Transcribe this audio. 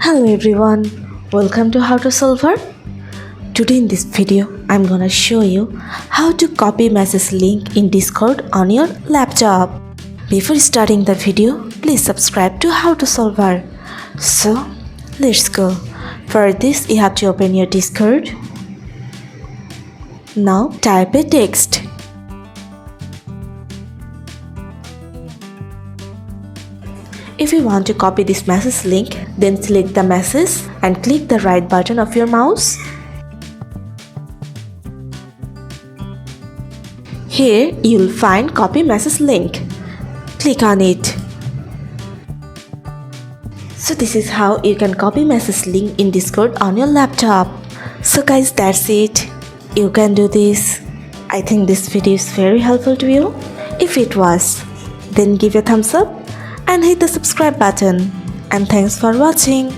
Hello everyone, welcome to How to Solver. Today in this video, I'm gonna show you how to copy message link in Discord on your laptop. Before starting the video, please subscribe to How to Solver. So, let's go. For this, you have to open your Discord. Now type a text. If you want to copy this message link, then select the message and click the right button of your mouse. Here you'll find copy message link. Click on it. So this is how you can copy message link in Discord on your laptop. So guys, that's it. You can do this. I think this video is very helpful to you. If it was, then give a thumbs up and hit the subscribe button. And thanks for watching.